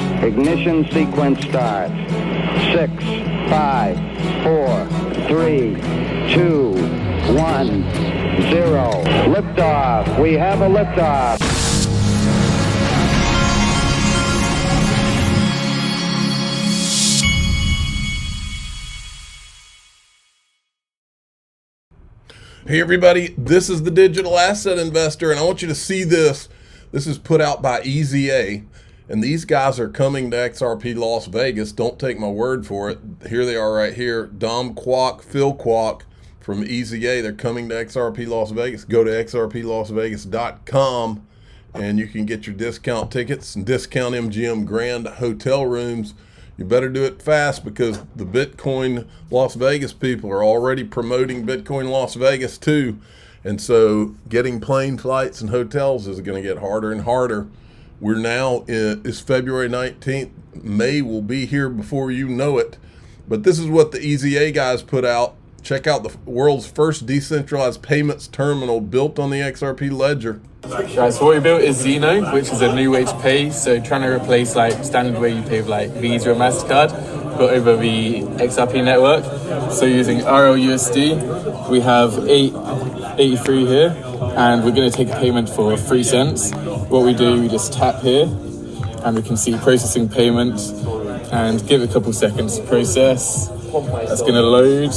Ignition sequence start. 6, 5, 4, 3, 2, 1, 0. Liftoff. We have a liftoff. Hey everybody, this is the Digital Asset Investor, and I want you to see this. This is put out by EZA, and these guys are coming to XRP Las Vegas. Don't take my word for it. Here they are right here. Dom Kwok, Phil Kwok from EZA. They're coming to XRP Las Vegas. Go to xrplasvegas.com, and you can get your discount tickets and discount MGM Grand hotel rooms. You better do it fast because the Bitcoin Las Vegas people are already promoting Bitcoin Las Vegas too. And so getting plane flights and hotels is going to get harder and harder. We're now, it's February 19th. May will be here before you know it. But this is what the EZA guys put out. Check out the world's first decentralized payments terminal built on the XRP ledger. Right, so what we built is Zeno, which is a new way to pay. So trying to replace like standard way you pay with like Visa or MasterCard, but over the XRP network. So using RLUSD, we have 883 here, and we're going to take a payment for 3 cents. What we do, we just tap here, and we can see processing payment, and give it a couple seconds to process. That's going to load.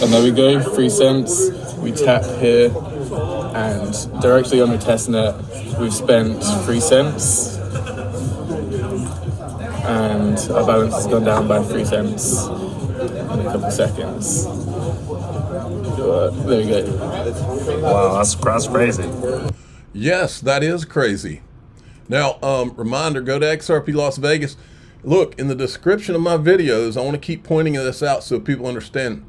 And there we go, 3 cents. We tap here, and directly on the testnet, we've spent 3 cents, and our balance has gone down by 3 cents in a couple seconds. There we go. Wow, that's crazy. Yes, that is crazy. Now, reminder, go to XRP Las Vegas. Look, in the description of my videos, I want to keep pointing this out so people understand.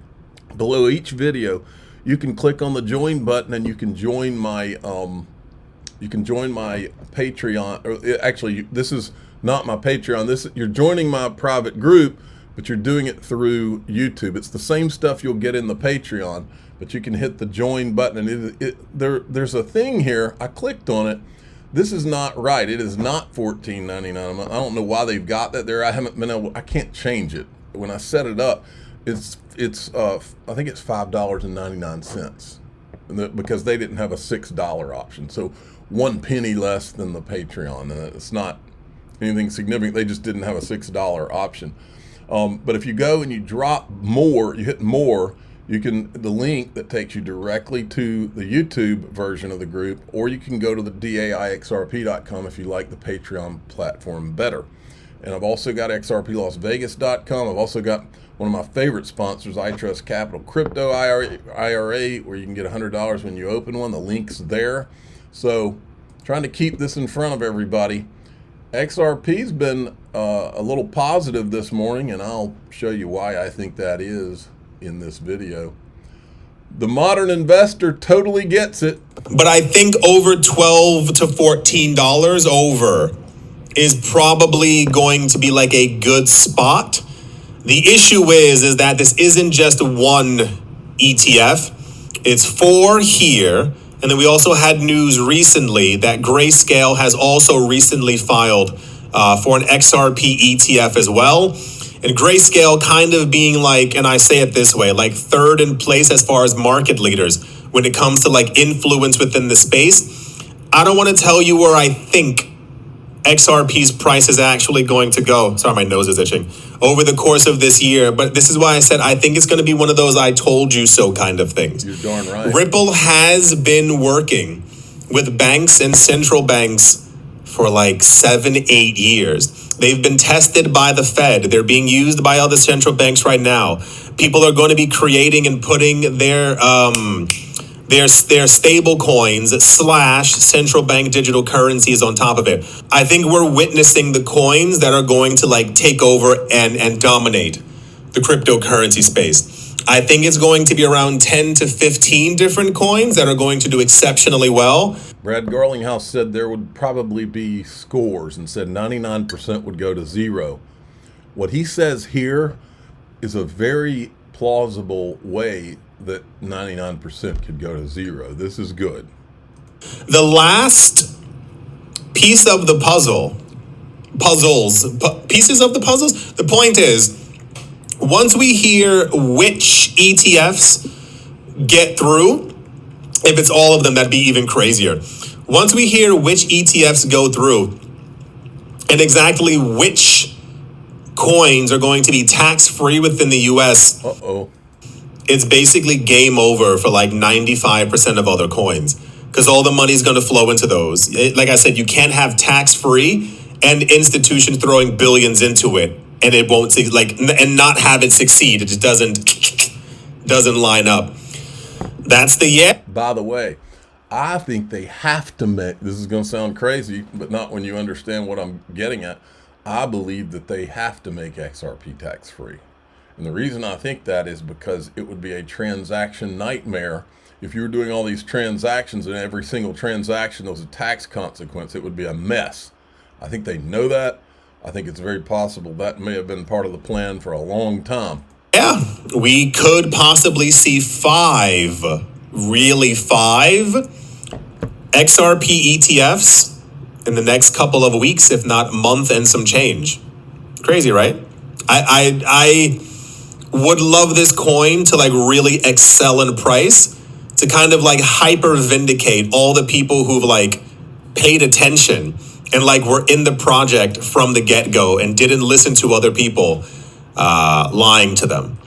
Below each video, you can click on the join button and you can join my Patreon. Or actually, this is not my Patreon. You're joining my private group, but you're doing it through YouTube. It's the same stuff you'll get in the Patreon, but you can hit the join button. And there's a thing here. I clicked on it. This is not right. It is not $14.99. I don't know why they've got that there. I can't change it. When I set it up, I think it's $5.99 because they didn't have a $6 option. So 1 penny less than the Patreon, and it's not anything significant. They just didn't have a $6 option. But if you go and you drop more, you hit more, the link that takes you directly to the YouTube version of the group, or you can go to the DAIXRP.com if you like the Patreon platform better. And I've also got XRPLasVegas.com. I've also got one of my favorite sponsors, iTrustCapital Crypto IRA, where you can get $100 when you open one. The link's there. So trying to keep this in front of everybody. XRP's been a little positive this morning, and I'll show you why I think that is in this video. The modern investor totally gets it. But I think over $12 to $14 over is probably going to be like a good spot. The issue is that this isn't just one ETF. It's 4 here. And then we also had news recently that Grayscale has also recently filed for an XRP ETF as well. And Grayscale kind of being like, and I say it this way, like third in place as far as market leaders when it comes to like influence within the space. I don't want to tell you where I think XRP's price is actually going to go. Sorry, my nose is itching. Over the course of this year. But this is why I said I think it's going to be one of those I told you so kind of things. You're darn right. Ripple has been working with banks and central banks for like 7-8 years. They've been tested by the Fed. They're being used by other central banks right now. People are going to be creating and putting their stable coins / central bank digital currencies on top of it. I think we're witnessing the coins that are going to like take over and dominate the cryptocurrency space. I think it's going to be around 10 to 15 different coins that are going to do exceptionally well. Brad Garlinghouse said there would probably be scores and said 99% would go to zero. What he says here is a very plausible way that 99% could go to zero. This is good. The last piece of the pieces of the puzzles. The point is, once we hear which ETFs get through, if it's all of them, that'd be even crazier. Once we hear which ETFs go through and exactly which coins are going to be tax-free within the US, it's basically game over for like 95% of other coins, because all the money's going to flow into those. Like I said, you can't have tax-free and institutions throwing billions into it, and it won't and not have it succeed. It just doesn't line up. That's the By the way, I think they have to make, this is going to sound crazy, but not when you understand what I'm getting at. I believe that they have to make XRP tax-free. And the reason I think that is because it would be a transaction nightmare. If you were doing all these transactions and every single transaction there was a tax consequence, it would be a mess. I think they know that. I think it's very possible that may have been part of the plan for a long time. Yeah, we could possibly see five XRP ETFs in the next couple of weeks, if not month and some change. Crazy, right? I would love this coin to like really excel in price, to kind of like hyper vindicate all the people who've like paid attention and like were in the project from the get-go and didn't listen to other people lying to them.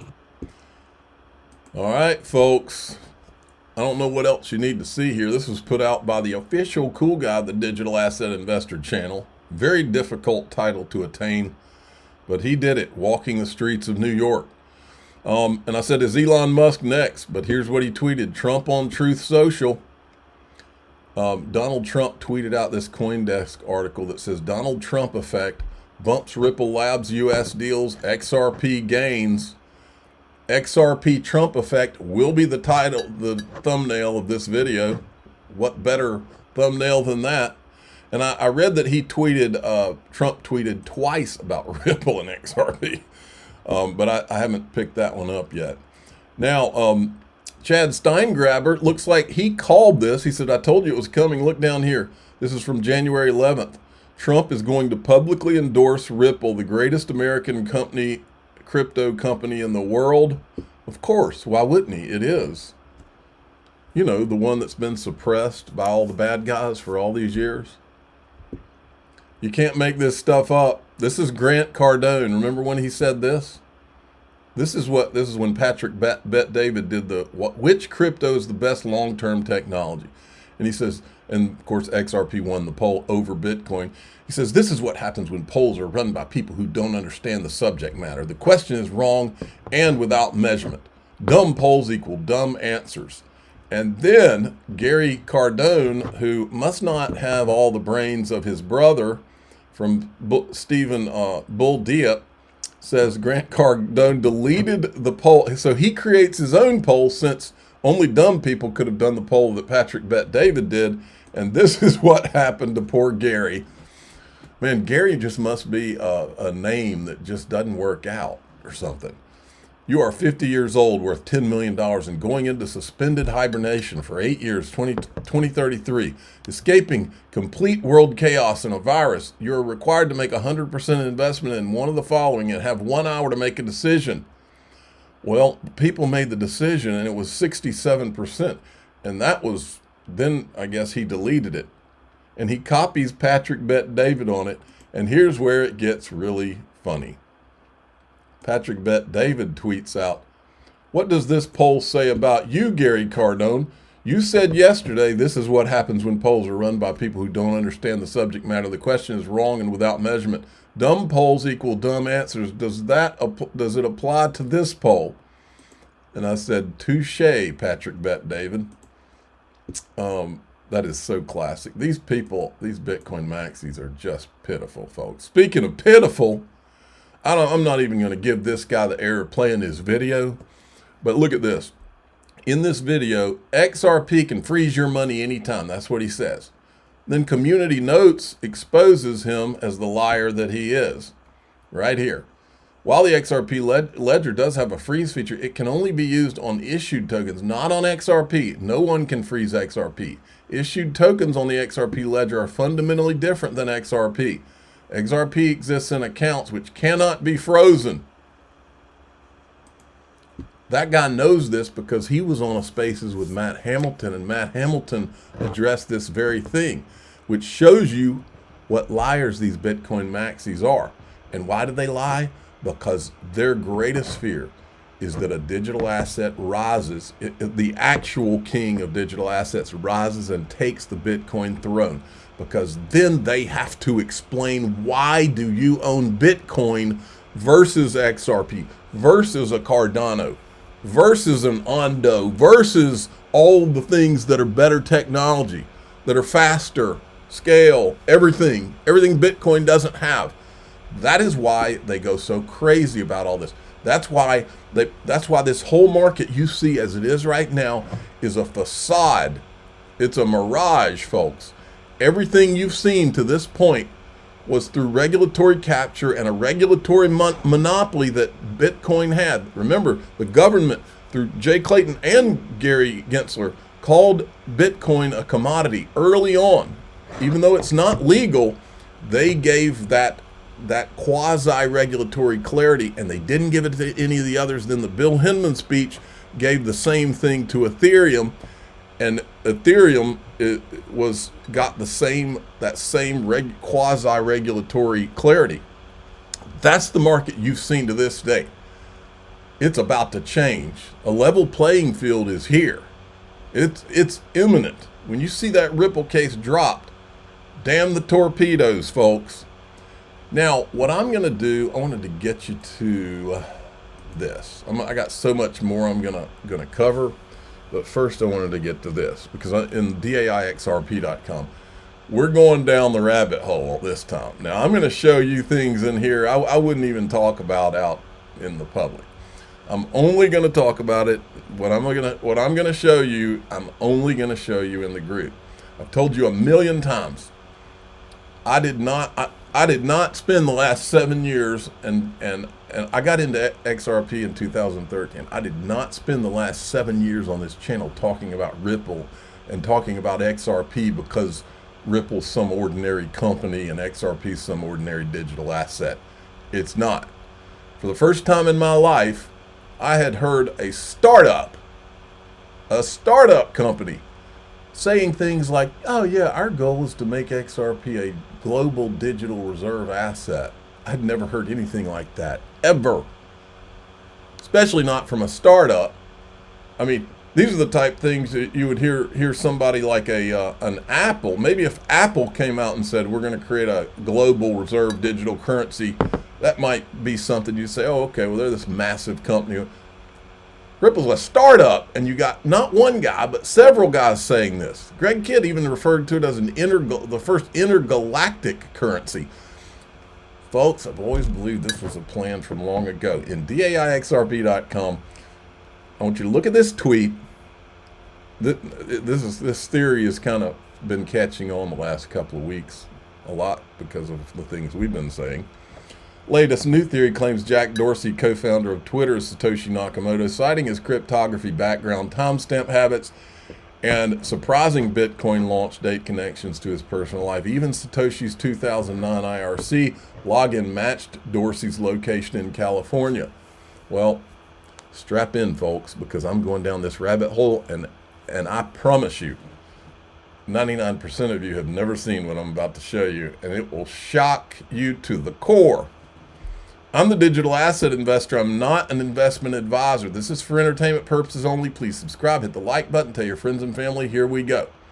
All right, folks. I don't know what else you need to see here. This was put out by the official cool guy of the Digital Asset Investor channel. Very difficult title to attain, but he did it, walking the streets of New York. And I said, is Elon Musk next? But here's what he tweeted. Trump on Truth Social. Donald Trump tweeted out this CoinDesk article that says, Donald Trump effect bumps Ripple Labs US deals, XRP gains. XRP Trump effect will be the title, the thumbnail of this video. What better thumbnail than that? And I read that he tweeted, Trump tweeted twice about Ripple and XRP. But I haven't picked that one up yet. Now, Chad Steingraber, looks like he called this. He said, I told you it was coming. Look down here. This is from January 11th. Trump is going to publicly endorse Ripple, the greatest American company, crypto company in the world. Of course, why wouldn't he? It is. You know, the one that's been suppressed by all the bad guys for all these years. You can't make this stuff up. This is Grant Cardone. Remember when he said this? This is when Patrick Bet David did which crypto is the best long-term technology? And he says, and of course XRP won the poll over Bitcoin. He says, this is what happens when polls are run by people who don't understand the subject matter. The question is wrong and without measurement. Dumb polls equal dumb answers. And then Gary Cardone, who must not have all the brains of his brother from Stephen Bull Diep, says Grant Cardone deleted the poll. So he creates his own poll, since only dumb people could have done the poll that Patrick Bet David did. And this is what happened to poor Gary. Man, Gary just must be a name that just doesn't work out or something. You are 50 years old, worth $10 million, and going into suspended hibernation for 8 years, 2033, escaping complete world chaos and a virus. You are required to make 100% investment in one of the following and have 1 hour to make a decision. Well, people made the decision, and it was 67%. And that was, then I guess he deleted it. And he copies Patrick Bet David on it. And here's where it gets really funny. Patrick Bet David tweets out, what does this poll say about you, Gary Cardone? You said yesterday this is what happens when polls are run by people who don't understand the subject matter. The question is wrong and without measurement. Dumb polls equal dumb answers. Does it apply to this poll? And I said, touche, Patrick Bet David. That is so classic. These people, these Bitcoin maxis are just pitiful, folks. Speaking of pitiful, I'm not even going to give this guy the error playing his video, but look at this. In this video, XRP can freeze your money anytime. That's what he says. Then Community Notes exposes him as the liar that he is, right here. While the XRP ledger does have a freeze feature, it can only be used on issued tokens, not on XRP. No one can freeze XRP. Issued tokens on the XRP ledger are fundamentally different than XRP. XRP exists in accounts which cannot be frozen. That guy knows this because he was on a Spaces with Matt Hamilton, and Matt Hamilton addressed this very thing, which shows you what liars these Bitcoin maxis are. And why do they lie? Because their greatest fear is that a digital asset rises, the actual king of digital assets rises and takes the Bitcoin throne, because then they have to explain, why do you own Bitcoin versus XRP, versus a Cardano, versus an Ondo, versus all the things that are better technology, that are faster, scale, everything Bitcoin doesn't have. That is why they go so crazy about all this. That's why this whole market you see as it is right now is a facade. It's a mirage, folks. Everything you've seen to this point was through regulatory capture and a regulatory monopoly that Bitcoin had. Remember, the government, through Jay Clayton and Gary Gensler, called Bitcoin a commodity early on. Even though it's not legal, they gave that quasi-regulatory clarity, and they didn't give it to any of the others. Then the Bill Hinman speech gave the same thing to Ethereum, and Ethereum got that same quasi-regulatory clarity. That's the market you've seen to this day. It's about to change. A level playing field is here. It's imminent. When you see that Ripple case dropped, damn the torpedoes, folks. Now, what I'm going to do, I wanted to get you to this. I got so much more I'm going to cover, but first I wanted to get to this, because in DAIXRP.com, we're going down the rabbit hole this time. Now, I'm going to show you things in here I wouldn't even talk about out in the public. I'm only going to talk about it. What I'm going to show you, I'm only going to show you in the group. I've told you a million times. I did not spend the last 7 years, and I got into XRP in 2013. I did not spend the last 7 years on this channel talking about Ripple and talking about XRP because Ripple's some ordinary company and XRP's some ordinary digital asset. It's not. For the first time in my life, I had heard a startup company saying things like, oh yeah, our goal is to make XRP a global digital reserve asset. I'd never heard anything like that, ever. Especially not from a startup. I mean, these are the type things that you would hear somebody like an Apple. Maybe if Apple came out and said, we're going to create a global reserve digital currency, that might be something you say, oh, okay, well, they're this massive company. Ripple's a startup, and you got not one guy, but several guys saying this. Greg Kidd even referred to it as the first intergalactic currency. Folks, I've always believed this was a plan from long ago. In DAIXRP.com, I want you to look at this tweet. This theory has kind of been catching on the last couple of weeks a lot because of the things we've been saying. Latest new theory claims Jack Dorsey, co-founder of Twitter, is Satoshi Nakamoto, citing his cryptography background, timestamp habits, and surprising Bitcoin launch date connections to his personal life. Even Satoshi's 2009 IRC login matched Dorsey's location in California. Well, strap in, folks, because I'm going down this rabbit hole, and I promise you, 99% of you have never seen what I'm about to show you, and it will shock you to the core. I'm the digital asset investor. I'm not an investment advisor. This is for entertainment purposes only. Please subscribe, hit the like button, tell your friends and family. Here we go.